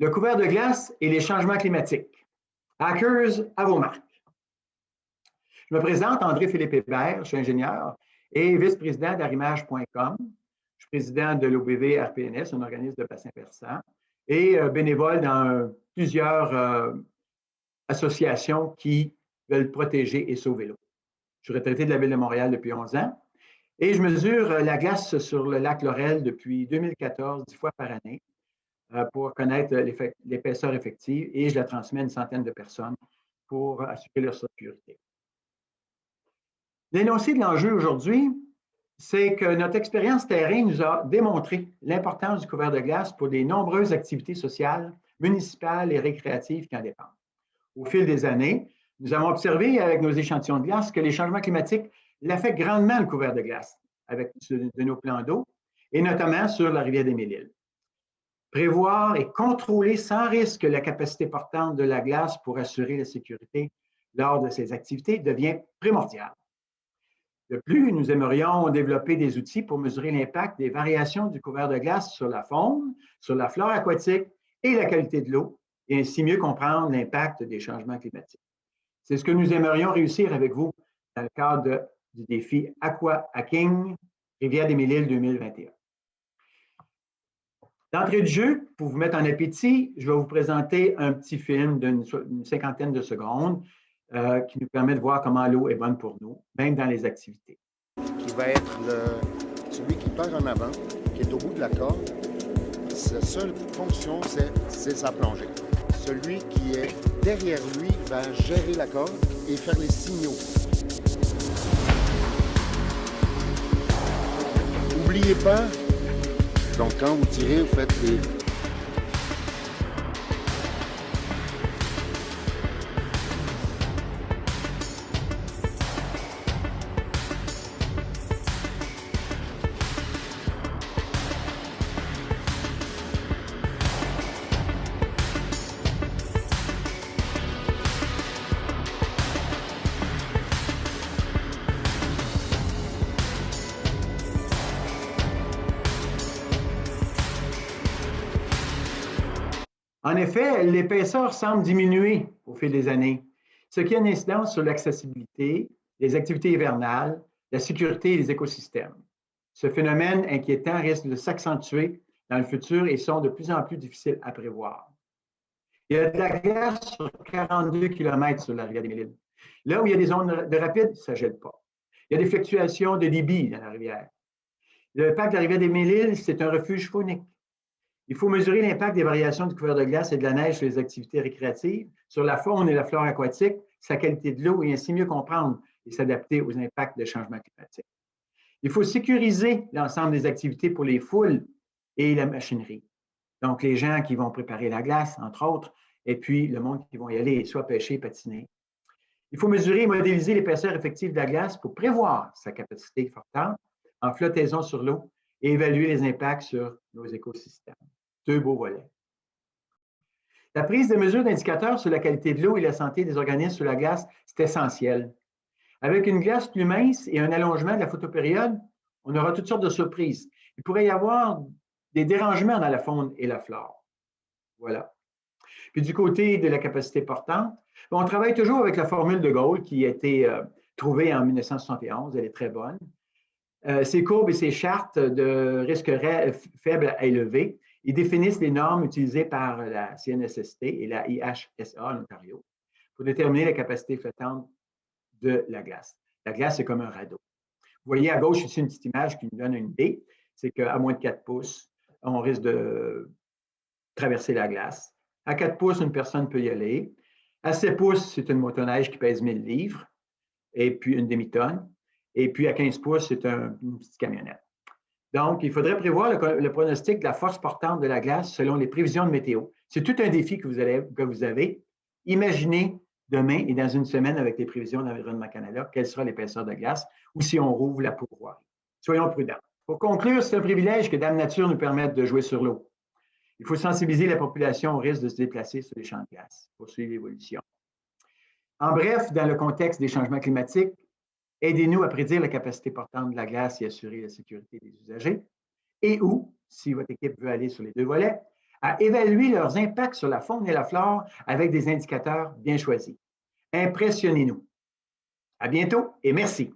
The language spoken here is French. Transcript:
Le couvert de glace et les changements climatiques. Hackers, à vos marques. Je me présente, André-Philippe Hébert, je suis ingénieur et vice-président d'Arrimage.com. Je suis président de l'OBV-RPNS, un organisme de bassin versant, et bénévole dans plusieurs associations qui veulent protéger et sauver l'eau. Je suis retraité de la Ville de Montréal depuis 11 ans et je mesure la glace sur le lac Laurel depuis 2014, 10 fois par année, pour connaître l'épaisseur effective et je la transmets à une centaine de personnes pour assurer leur sécurité. L'énoncé de l'enjeu aujourd'hui, c'est que notre expérience terrain nous a démontré l'importance du couvert de glace pour les nombreuses activités sociales, municipales et récréatives qui en dépendent. Au fil des années, nous avons observé avec nos échantillons de glace que les changements climatiques l'affectent grandement le couvert de glace avec de nos plans d'eau et notamment sur la rivière des Mille-Îles. Prévoir et contrôler sans risque la capacité portante de la glace pour assurer la sécurité lors de ces activités devient primordial. De plus, nous aimerions développer des outils pour mesurer l'impact des variations du couvert de glace sur la faune, sur la flore aquatique et la qualité de l'eau, et ainsi mieux comprendre l'impact des changements climatiques. C'est ce que nous aimerions réussir avec vous dans le cadre du défi Aqua Hacking Rivière des Mille-Îles 2021. D'entrée de jeu, pour vous mettre en appétit, je vais vous présenter un petit film d'une cinquantaine de secondes qui nous permet de voir comment l'eau est bonne pour nous, même dans les activités. Qui va être celui qui part en avant, qui est au bout de la corde. Sa seule fonction, c'est sa plongée. Celui qui est derrière lui va gérer la corde et faire les signaux. N'oubliez pas, donc quand vous tirez, vous faites les... En effet, l'épaisseur semble diminuer au fil des années, ce qui a une incidence sur l'accessibilité, les activités hivernales, la sécurité et les écosystèmes. Ce phénomène inquiétant risque de s'accentuer dans le futur et sont de plus en plus difficiles à prévoir. Il y a de la glace sur 42 km sur la rivière des Mille-Îles. Là où il y a des zones de rapide, ça ne gèle pas. Il y a des fluctuations de débit dans la rivière. Le parc de la rivière des Mille-Îles, c'est un refuge faunique. Il faut mesurer l'impact des variations du couvert de glace et de la neige sur les activités récréatives, sur la faune et la flore aquatique, sa qualité de l'eau et ainsi mieux comprendre et s'adapter aux impacts des changements climatiques. Il faut sécuriser l'ensemble des activités pour les foules et la machinerie. Donc, les gens qui vont préparer la glace, entre autres, et puis le monde qui vont y aller, soit pêcher, patiner. Il faut mesurer et modéliser l'épaisseur effective de la glace pour prévoir sa capacité flottante en flottaison sur l'eau et évaluer les impacts sur nos écosystèmes. Deux beaux volets. La prise de mesures d'indicateurs sur la qualité de l'eau et la santé des organismes sur la glace, c'est essentiel. Avec une glace plus mince et un allongement de la photopériode, on aura toutes sortes de surprises. Il pourrait y avoir des dérangements dans la faune et la flore. Voilà. Puis du côté de la capacité portante, on travaille toujours avec la formule de Gaulle qui a été trouvée en 1971. Elle est très bonne. Ces courbes et ces chartes de risque faible à élevé, ils définissent les normes utilisées par la CNSST et la IHSA en Ontario pour déterminer la capacité flottante de la glace. La glace, c'est comme un radeau. Vous voyez à gauche ici une petite image qui nous donne une idée. C'est qu'à moins de 4 pouces, on risque de traverser la glace. À 4 pouces, une personne peut y aller. À 7 pouces, c'est une motoneige qui pèse 1000 livres et puis une demi-tonne. Et puis à 15 pouces, c'est une petite camionnette. Donc, il faudrait prévoir le pronostic de la force portante de la glace selon les prévisions de météo. C'est tout un défi que vous avez. Imaginez demain et dans une semaine avec les prévisions d'Environnement Canada, quelle sera l'épaisseur de glace ou si on rouvre la pourvoirie. Soyons prudents. Pour conclure, c'est un privilège que Dame Nature nous permette de jouer sur l'eau. Il faut sensibiliser la population au risque de se déplacer sur les champs de glace pour suivre l'évolution. En bref, dans le contexte des changements climatiques, aidez-nous à prédire la capacité portante de la glace et assurer la sécurité des usagers. Et ou, si votre équipe veut aller sur les deux volets, à évaluer leurs impacts sur la faune et la flore avec des indicateurs bien choisis. Impressionnez-nous. À bientôt et merci.